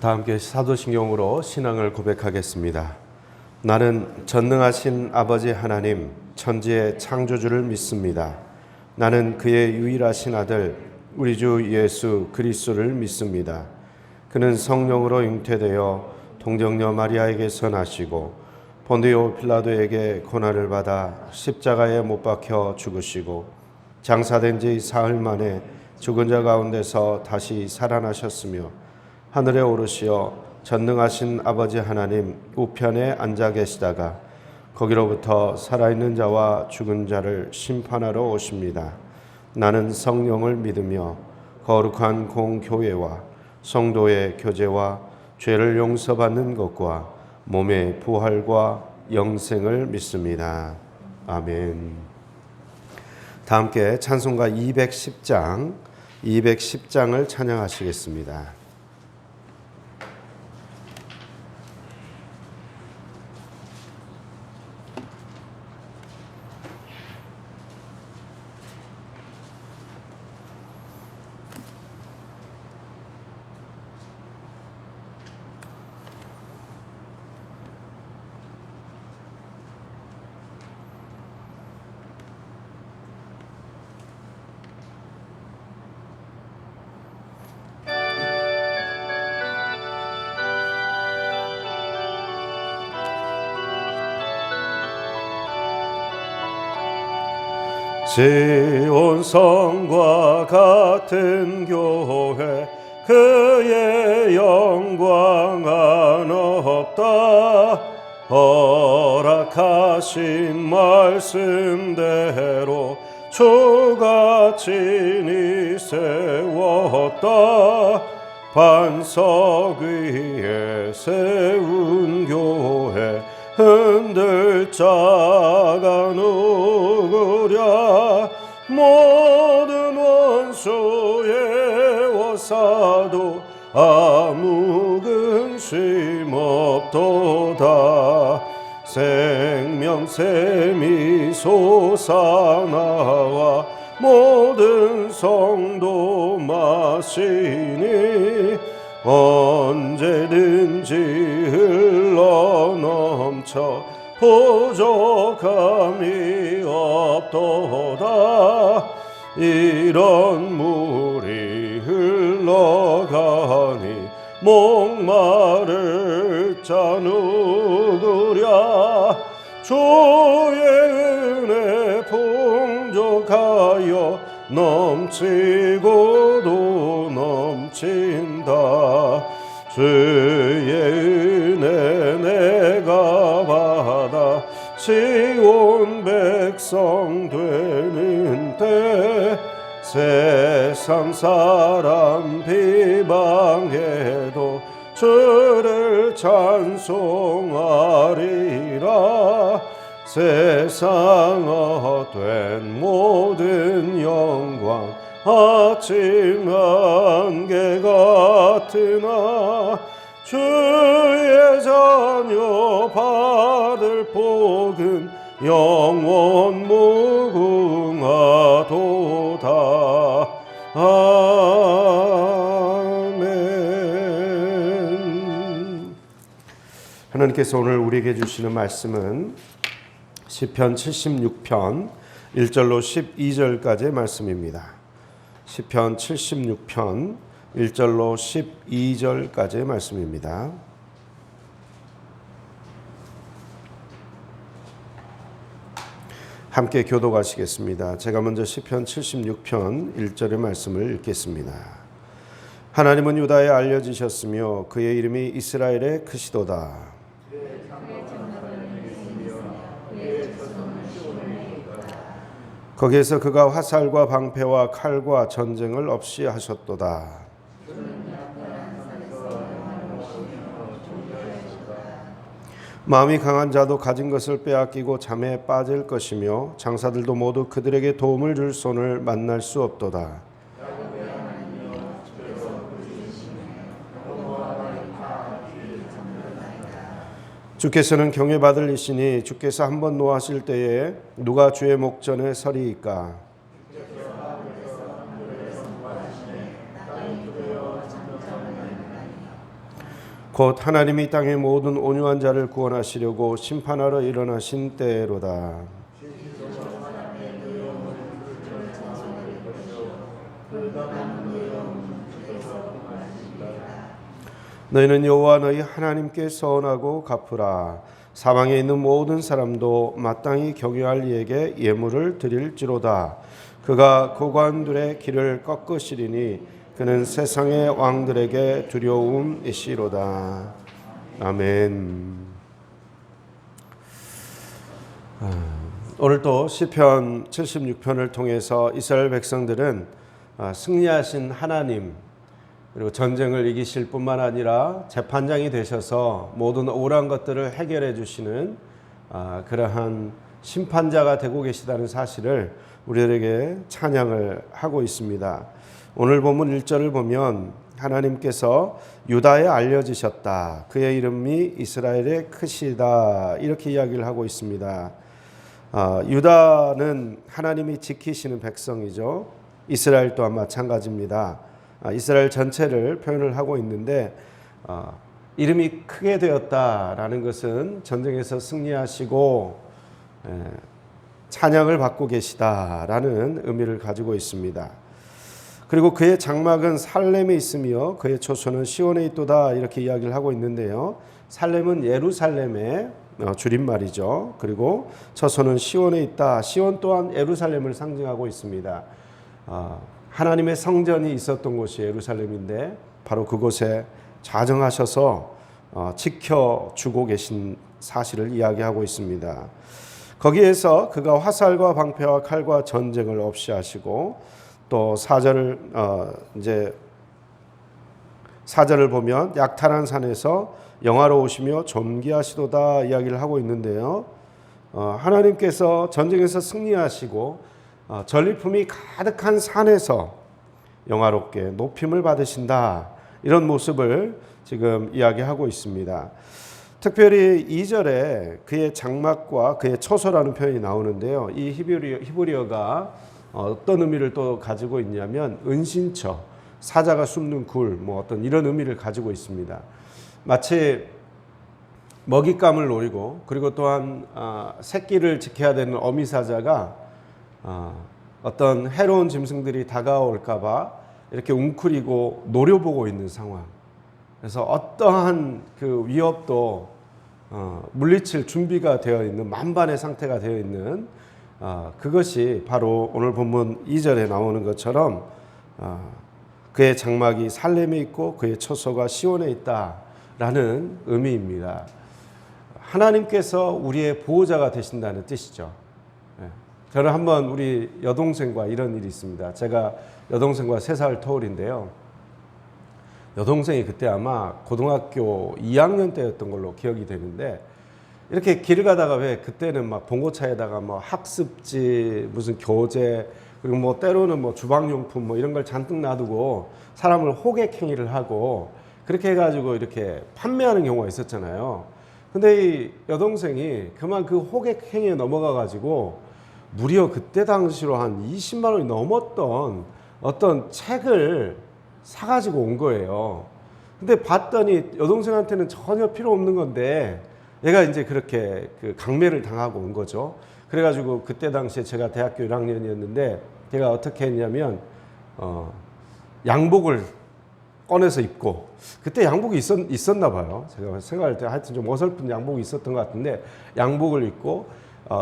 다 함께 사도신경으로 신앙을 고백하겠습니다. 나는 전능하신 아버지 하나님, 천지의 창조주를 믿습니다. 나는 그의 유일하신 아들, 우리 주 예수 그리스도를 믿습니다. 그는 성령으로 잉태되어 동정녀 마리아에게서 나시고 본디오 필라도에게 고난을 받아 십자가에 못 박혀 죽으시고 장사된 지 사흘 만에 죽은 자 가운데서 다시 살아나셨으며 하늘에 오르시어 전능하신 아버지 하나님 우편에 앉아 계시다가 거기로부터 살아있는 자와 죽은 자를 심판하러 오십니다. 나는 성령을 믿으며 거룩한 공교회와 성도의 교제와 죄를 용서받는 것과 몸의 부활과 영생을 믿습니다. 아멘. 다 함께 찬송가 210장을 찬양하시겠습니다. 지온성과 같은 교회 그의 영광은 없다. 허락하신 말씀대로 주가 친히 세웠다. 반석 위에 세운 교회 흔들 자가 누구랴. 모든 원수의 워사도 아무 근심 없도다. 생명샘이 솟아나와 모든 성도 마시니 언제든지 흘러넘쳐 부족함이 없도다. 이런 물이 흘러가니 목마를 자 누구랴. 주의 은혜 풍족하여 넘치고도 넘친다. 주의 은혜 내가 받아 지온 백성 되는 때 세상 사람 비방해도 주를 찬송하리라. 세상 헛된 모든 영광 아침 안개 같으나 주의 자녀 받을 복은 영원 무궁하도다. 아멘. 하나님께서 오늘 우리에게 주시는 말씀은 시편 76편 1절로 12절까지의 말씀입니다. 시편 76편 1절로 12절까지의 말씀입니다. 함께 교독하시겠습니다. 제가 먼저 시편 76편 1절의 말씀을 읽겠습니다. 하나님은 유다에 알려지셨으며 그의 이름이 이스라엘에 크시도다. 거기에서 그가 화살과 방패와 칼과 전쟁을 없이 하셨도다. 마음이 강한 자도 가진 것을 빼앗기고 잠에 빠질 것이며 장사들도 모두 그들에게 도움을 줄 손을 만날 수 없도다. 주께서는 경외받을 이시니 주께서 한번 노하실 때에 누가 주의 목전에 서리이까. 곧 하나님이 땅의 모든 온유한 자를 구원하시려고 심판하러 일어나신 때로다. 너희는 여호와 너희 하나님께 서원하고 갚으라. 사방에 있는 모든 사람도 마땅히 경유할 이에게 예물을 드릴지로다. 그가 고관들의 길을 꺾으시리니 그는 세상의 왕들에게 두려움이시로다. 아멘. 오늘 또 시편 76편을 통해서 이스라엘 백성들은 승리하신 하나님, 그리고 전쟁을 이기실 뿐만 아니라 재판장이 되셔서 모든 억울한 것들을 해결해 주시는 그러한 심판자가 되고 계시다는 사실을 우리들에게 찬양을 하고 있습니다. 오늘 본문 1절을 보면 하나님께서 유다에 알려지셨다. 그의 이름이 이스라엘의 크시다. 이렇게 이야기를 하고 있습니다. 유다는 하나님이 지키시는 백성이죠. 이스라엘 또한 마찬가지입니다. 이스라엘 전체를 표현을 하고 있는데 이름이 크게 되었다라는 것은 전쟁에서 승리하시고 찬양을 받고 계시다라는 의미를 가지고 있습니다. 그리고 그의 장막은 살렘에 있으며 그의 초소는 시온에 있도다 이렇게 이야기를 하고 있는데요. 살렘은 예루살렘의 줄임말이죠. 그리고 초소는 시온에 있다. 시온 또한 예루살렘을 상징하고 있습니다. 하나님의 성전이 있었던 곳이 예루살렘인데 바로 그곳에 자정하셔서 지켜주고 계신 사실을 이야기하고 있습니다. 거기에서 그가 화살과 방패와 칼과 전쟁을 없이 하시고 또 4절을 보면 약탈한 산에서 영화로우시며 존귀하시도다 이야기를 하고 있는데요. 하나님께서 전쟁에서 승리하시고 전리품이 가득한 산에서 영화롭게 높임을 받으신다. 이런 모습을 지금 이야기하고 있습니다. 특별히 2절에 그의 장막과 그의 처소라는 표현이 나오는데요. 이 히브리어가 어떤 의미를 또 가지고 있냐면 은신처, 사자가 숨는 굴, 어떤 이런 의미를 가지고 있습니다. 마치 먹잇감을 노리고 그리고 또한 새끼를 지켜야 되는 어미사자가 어떤 해로운 짐승들이 다가올까 봐 이렇게 웅크리고 노려보고 있는 상황. 그래서 어떠한 그 위협도 물리칠 준비가 되어 있는 만반의 상태가 되어 있는 그것이 바로 오늘 본문 2절에 나오는 것처럼 그의 장막이 살렘에 있고 그의 처소가 시온에 있다라는 의미입니다. 하나님께서 우리의 보호자가 되신다는 뜻이죠. 저는 한번 우리 여동생과 이런 일이 있습니다. 제가 여동생과 3살 터울인데요. 여동생이 그때 아마 고등학교 2학년 때였던 걸로 기억이 되는데 이렇게 길을 가다가 왜 그때는 막 봉고차에다가 학습지, 무슨 교재, 그리고 때로는 주방용품 이런 걸 잔뜩 놔두고 사람을 호객행위를 하고 그렇게 해가지고 이렇게 판매하는 경우가 있었잖아요. 근데 이 여동생이 그만 그 호객행위에 넘어가가지고 무려 그때 당시로 한 20만 원이 넘었던 어떤 책을 사가지고 온 거예요. 근데 봤더니 여동생한테는 전혀 필요 없는 건데 얘가 이제 그렇게 그 강매를 당하고 온 거죠. 그래가지고 그때 당시에 제가 대학교 1학년이었는데 제가 어떻게 했냐면 양복을 꺼내서 입고 그때 양복이 있었나 봐요. 제가 생각할 때 하여튼 좀 어설픈 양복이 있었던 것 같은데 양복을 입고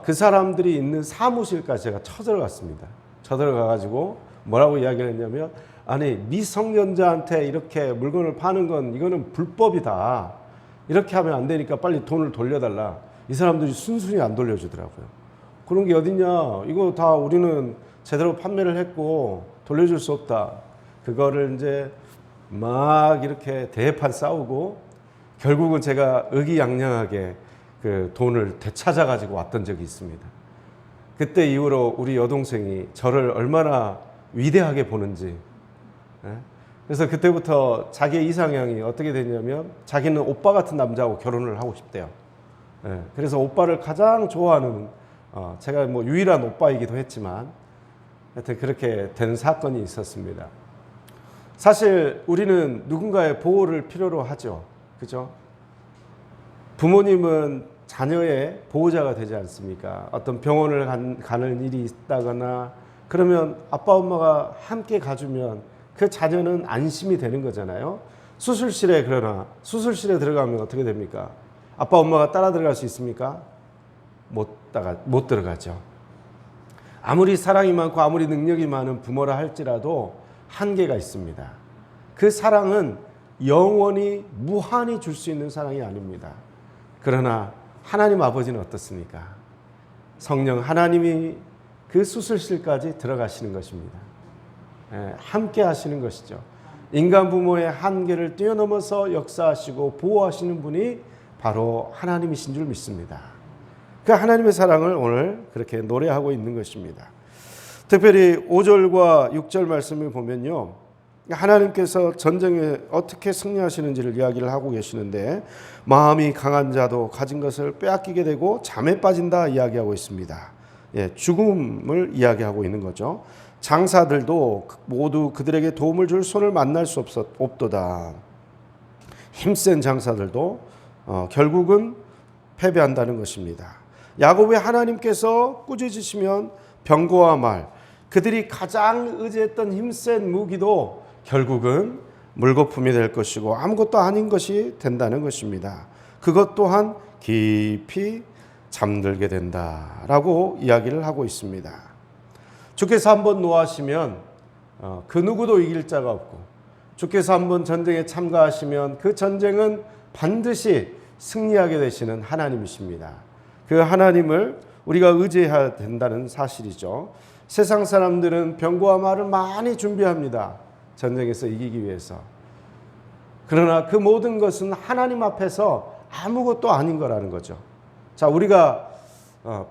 그 사람들이 있는 사무실까지 제가 쳐들어갔습니다. 쳐들어가가지고 뭐라고 이야기를 했냐면 아니 미성년자한테 이렇게 물건을 파는 건 이거는 불법이다. 이렇게 하면 안 되니까 빨리 돈을 돌려달라. 이 사람들이 순순히 안 돌려주더라고요. 그런 게 어딨냐. 이거 다 우리는 제대로 판매를 했고 돌려줄 수 없다. 그거를 이제 막 이렇게 대판 싸우고 결국은 제가 의기양양하게 그 돈을 되찾아 가지고 왔던 적이 있습니다. 그때 이후로 우리 여동생이 저를 얼마나 위대하게 보는지. 그래서 그때부터 자기의 이상형이 어떻게 됐냐면 자기는 오빠 같은 남자하고 결혼을 하고 싶대요. 그래서 오빠를 가장 좋아하는 제가 유일한 오빠이기도 했지만 하여튼 그렇게 된 사건이 있었습니다. 사실 우리는 누군가의 보호를 필요로 하죠. 그죠? 부모님은 자녀의 보호자가 되지 않습니까? 어떤 병원을 가는 일이 있다거나 그러면 아빠 엄마가 함께 가주면 그 자녀는 안심이 되는 거잖아요. 수술실에 들어가면 어떻게 됩니까? 아빠 엄마가 따라 들어갈 수 있습니까? 못 들어가죠. 아무리 사랑이 많고 아무리 능력이 많은 부모라 할지라도 한계가 있습니다. 그 사랑은 영원히 무한히 줄 수 있는 사랑이 아닙니다. 그러나 하나님 아버지는 어떻습니까? 성령 하나님이 그 수술실까지 들어가시는 것입니다. 함께 하시는 것이죠. 인간 부모의 한계를 뛰어넘어서 역사하시고 보호하시는 분이 바로 하나님이신 줄 믿습니다. 그 하나님의 사랑을 오늘 그렇게 노래하고 있는 것입니다. 특별히 5절과 6절 말씀을 보면요, 하나님께서 전쟁에 어떻게 승리하시는지를 이야기를 하고 계시는데, 마음이 강한 자도 가진 것을 빼앗기게 되고 잠에 빠진다 이야기하고 있습니다. 죽음을 이야기하고 있는 거죠. 장사들도 모두 그들에게 도움을 줄 손을 만날 수 없도다. 힘센 장사들도 결국은 패배한다는 것입니다. 야곱의 하나님께서 꾸짖으시면 병거와 말, 그들이 가장 의지했던 힘센 무기도 결국은 물거품이 될 것이고 아무것도 아닌 것이 된다는 것입니다. 그것 또한 깊이 잠들게 된다라고 이야기를 하고 있습니다. 주께서 한번 노하시면 그 누구도 이길 자가 없고, 주께서 한번 전쟁에 참가하시면 그 전쟁은 반드시 승리하게 되시는 하나님이십니다. 그 하나님을 우리가 의지해야 된다는 사실이죠. 세상 사람들은 병거와 말을 많이 준비합니다. 전쟁에서 이기기 위해서. 그러나 그 모든 것은 하나님 앞에서 아무것도 아닌 거라는 거죠. 자, 우리가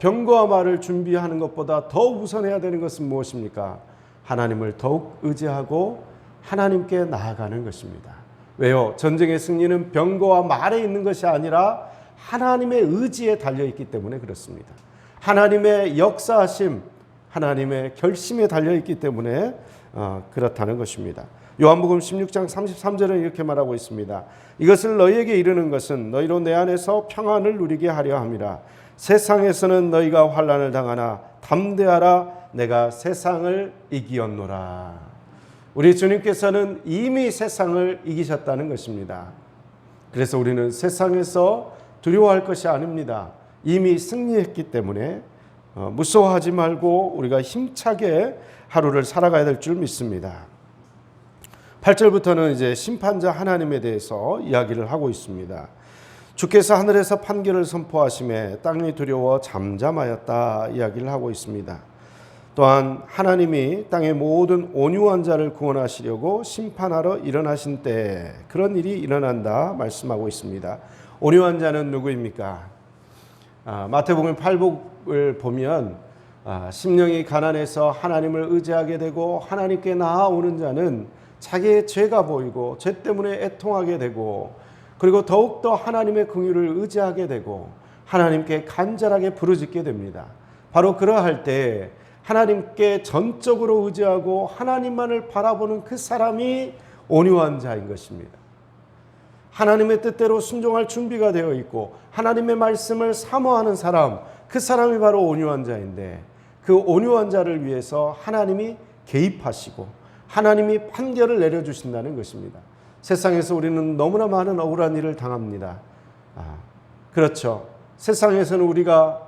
병거와 말을 준비하는 것보다 더 우선해야 되는 것은 무엇입니까? 하나님을 더욱 의지하고 하나님께 나아가는 것입니다. 왜요? 전쟁의 승리는 병거와 말에 있는 것이 아니라 하나님의 의지에 달려있기 때문에 그렇습니다. 하나님의 역사하심, 하나님의 결심에 달려있기 때문에 그렇다는 것입니다. 요한복음 16장 33절은 이렇게 말하고 있습니다. 이것을 너희에게 이르는 것은 너희로 내 안에서 평안을 누리게 하려 함이라. 세상에서는 너희가 환난을 당하나 담대하라, 내가 세상을 이기었노라. 우리 주님께서는 이미 세상을 이기셨다는 것입니다. 그래서 우리는 세상에서 두려워할 것이 아닙니다. 이미 승리했기 때문에 무서워하지 말고 우리가 힘차게 하루를 살아가야 될 줄 믿습니다. 8절부터는 이제 심판자 하나님에 대해서 이야기를 하고 있습니다. 주께서 하늘에서 판결을 선포하심에 땅이 두려워 잠잠하였다 이야기를 하고 있습니다. 또한 하나님이 땅의 모든 온유한 자를 구원하시려고 심판하러 일어나신 때 그런 일이 일어난다 말씀하고 있습니다. 온유한 자는 누구입니까? 마태복음 8복을 보면 심령이 가난해서 하나님을 의지하게 되고 하나님께 나아오는 자는 자기의 죄가 보이고 죄 때문에 애통하게 되고, 그리고 더욱더 하나님의 긍휼을 의지하게 되고 하나님께 간절하게 부르짖게 됩니다. 바로 그러할 때 하나님께 전적으로 의지하고 하나님만을 바라보는 그 사람이 온유한 자인 것입니다. 하나님의 뜻대로 순종할 준비가 되어 있고 하나님의 말씀을 사모하는 사람, 그 사람이 바로 온유한 자인데, 그 온유한 자를 위해서 하나님이 개입하시고 하나님이 판결을 내려주신다는 것입니다. 세상에서 우리는 너무나 많은 억울한 일을 당합니다. 그렇죠. 세상에서는 우리가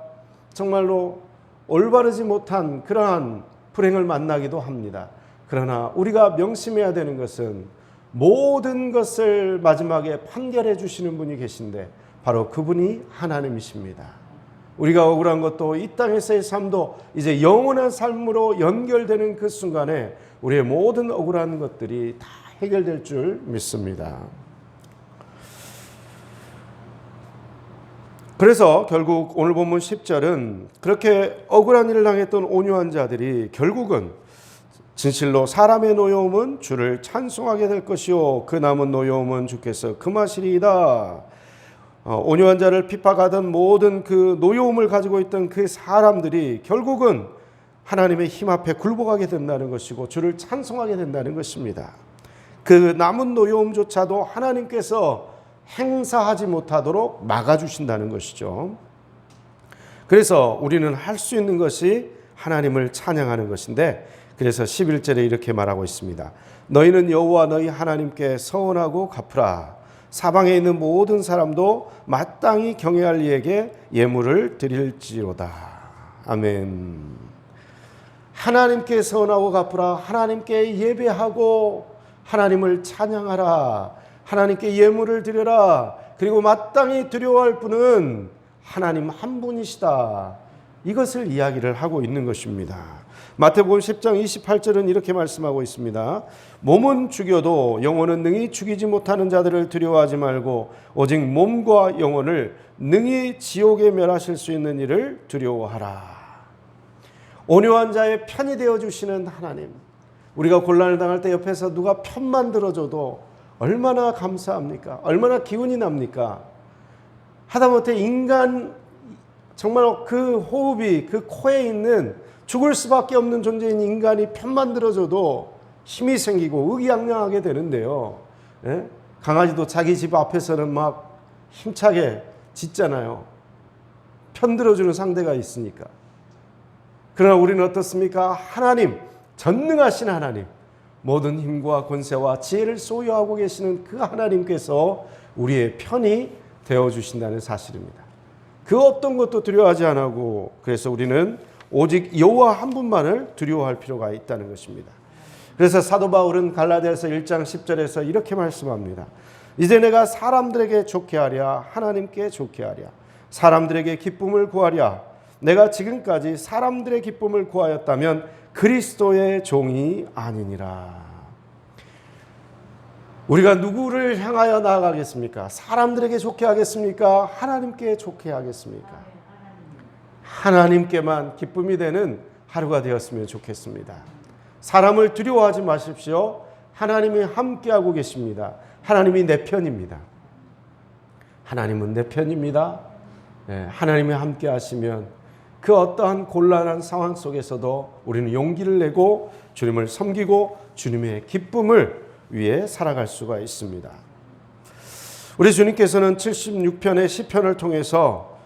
정말로 올바르지 못한 그러한 불행을 만나기도 합니다. 그러나 우리가 명심해야 되는 것은 모든 것을 마지막에 판결해 주시는 분이 계신데 바로 그분이 하나님이십니다. 우리가 억울한 것도 이 땅에서의 삶도 이제 영원한 삶으로 연결되는 그 순간에 우리의 모든 억울한 것들이 다 해결될 줄 믿습니다. 그래서 결국 오늘 본문 10절은 그렇게 억울한 일을 당했던 온유한 자들이 결국은 진실로 사람의 노여움은 주를 찬송하게 될 것이요 그 남은 노여움은 주께서 금하시리이다. 온유한 자를 핍박하던 모든 그 노여움을 가지고 있던 그 사람들이 결국은 하나님의 힘 앞에 굴복하게 된다는 것이고 주를 찬송하게 된다는 것입니다. 그 남은 노여움조차도 하나님께서 행사하지 못하도록 막아주신다는 것이죠. 그래서 우리는 할 수 있는 것이 하나님을 찬양하는 것인데, 그래서 11절에 이렇게 말하고 있습니다. 너희는 여호와 너희 하나님께 서원하고 갚으라. 사방에 있는 모든 사람도 마땅히 경외할 이에게 예물을 드릴지로다. 아멘. 하나님께 서원하고 갚으라. 하나님께 예배하고 하나님을 찬양하라. 하나님께 예물을 드려라. 그리고 마땅히 두려워할 분은 하나님 한 분이시다. 이것을 이야기를 하고 있는 것입니다. 마태복음 10장 28절은 이렇게 말씀하고 있습니다. 몸은 죽여도 영혼은 능히 죽이지 못하는 자들을 두려워하지 말고 오직 몸과 영혼을 능히 지옥에 멸하실 수 있는 이를 두려워하라. 온유한 자의 편이 되어주시는 하나님, 우리가 곤란을 당할 때 옆에서 누가 편만 들어줘도 얼마나 감사합니까? 얼마나 기운이 납니까? 하다못해 인간, 정말 그 호흡이 그 코에 있는 죽을 수밖에 없는 존재인 인간이 편만 들어줘도 힘이 생기고 의기양양하게 되는데요. 예? 강아지도 자기 집 앞에서는 막 힘차게 짖잖아요. 편 들어주는 상대가 있으니까. 그러나 우리는 어떻습니까? 하나님, 전능하신 하나님, 모든 힘과 권세와 지혜를 소유하고 계시는 그 하나님께서 우리의 편이 되어주신다는 사실입니다. 그 어떤 것도 두려워하지 않고, 그래서 우리는 오직 여호와 한 분만을 두려워할 필요가 있다는 것입니다. 그래서 사도 바울은 갈라디아서 1장 10절에서 이렇게 말씀합니다. 이제 내가 사람들에게 좋게 하랴 하나님께 좋게 하랴 사람들에게 기쁨을 구하랴. 내가 지금까지 사람들의 기쁨을 구하였다면 그리스도의 종이 아니니라. 우리가 누구를 향하여 나아가겠습니까? 사람들에게 좋게 하겠습니까? 하나님께 좋게 하겠습니까? 하나님께만 기쁨이 되는 하루가 되었으면 좋겠습니다. 사람을 두려워하지 마십시오. 하나님이 함께하고 계십니다. 하나님이 내 편입니다. 하나님은 내 편입니다. 하나님이 함께 하시면 그 어떠한 곤란한 상황 속에서도 우리는 용기를 내고 주님을 섬기고 주님의 기쁨을 위해 살아갈 수가 있습니다. 우리 주님께서는 76편의 시편을 통해서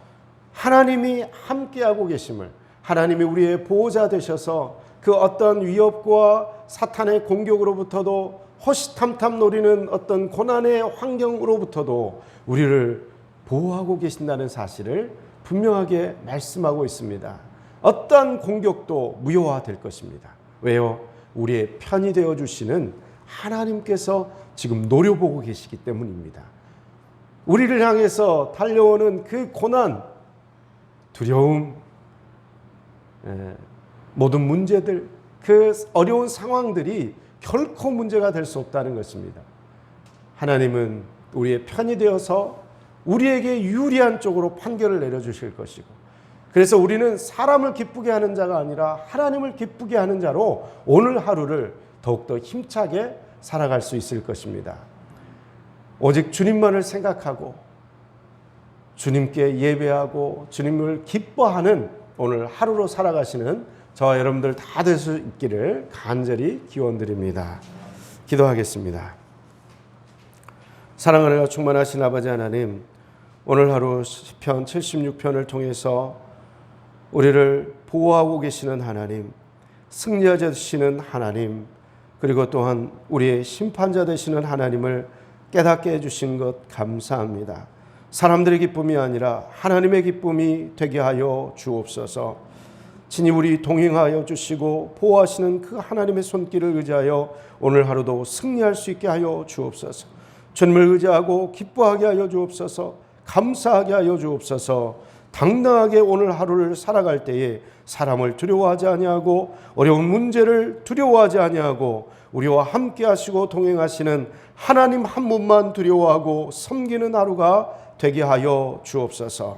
하나님이 함께하고 계심을, 하나님이 우리의 보호자 되셔서 그 어떤 위협과 사탄의 공격으로부터도, 호시탐탐 노리는 어떤 고난의 환경으로부터도 우리를 보호하고 계신다는 사실을 분명하게 말씀하고 있습니다. 어떠한 공격도 무효화될 것입니다. 왜요? 우리의 편이 되어주시는 하나님께서 지금 노려보고 계시기 때문입니다. 우리를 향해서 달려오는 그 고난, 두려움, 모든 문제들, 그 어려운 상황들이 결코 문제가 될 수 없다는 것입니다. 하나님은 우리의 편이 되어서 우리에게 유리한 쪽으로 판결을 내려주실 것이고, 그래서 우리는 사람을 기쁘게 하는 자가 아니라 하나님을 기쁘게 하는 자로 오늘 하루를 더욱더 힘차게 살아갈 수 있을 것입니다. 오직 주님만을 생각하고 주님께 예배하고 주님을 기뻐하는 오늘 하루로 살아가시는 저와 여러분들 다 될 수 있기를 간절히 기원드립니다. 기도하겠습니다. 사랑하는 충만하신 아버지 하나님, 오늘 하루 시편 76편을 통해서 우리를 보호하고 계시는 하나님, 승리자 되시는 하나님, 그리고 또한 우리의 심판자 되시는 하나님을 깨닫게 해주신 것 감사합니다. 사람들의 기쁨이 아니라 하나님의 기쁨이 되게 하여 주옵소서. 친히 우리 동행하여 주시고 보호하시는 그 하나님의 손길을 의지하여 오늘 하루도 승리할 수 있게 하여 주옵소서. 주님을 의지하고 기뻐하게 하여 주옵소서. 감사하게 하여 주옵소서. 당당하게 오늘 하루를 살아갈 때에 사람을 두려워하지 아니하고 어려운 문제를 두려워하지 아니하고 우리와 함께 하시고 동행하시는 하나님 한 분만 두려워하고 섬기는 하루가 되게 하여 주옵소서.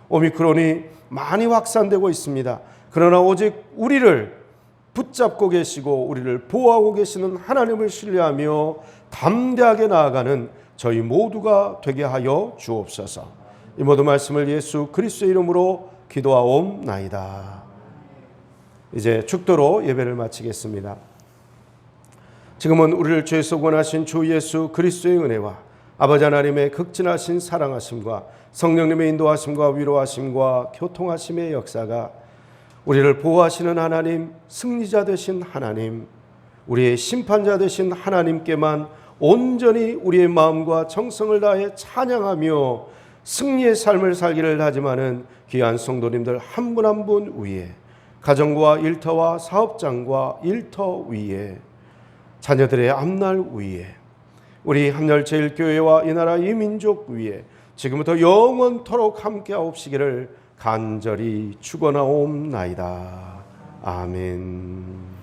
오미크론이 많이 확산되고 있습니다. 그러나 오직 우리를 붙잡고 계시고 우리를 보호하고 계시는 하나님을 신뢰하며 담대하게 나아가는 저희 모두가 되게 하여 주옵소서. 이 모든 말씀을 예수 그리스도의 이름으로 기도하옵나이다. 이제 축도로 예배를 마치겠습니다. 지금은 우리를 죄에서 구원하신 주 예수 그리스도의 은혜와 아버지 하나님의 극진하신 사랑하심과 성령님의 인도하심과 위로하심과 교통하심의 역사가 우리를 보호하시는 하나님, 승리자 되신 하나님, 우리의 심판자 되신 하나님께만 온전히 우리의 마음과 정성을 다해 찬양하며 승리의 삶을 살기를 다짐하는 귀한 성도님들 한 분 한 분 위에, 가정과 일터와 사업장과 일터 위에, 자녀들의 앞날 위에, 우리 한열제일교회와 이 나라 이 민족 위에 지금부터 영원토록 함께하옵시기를 간절히 축원하옵나이다. 아멘.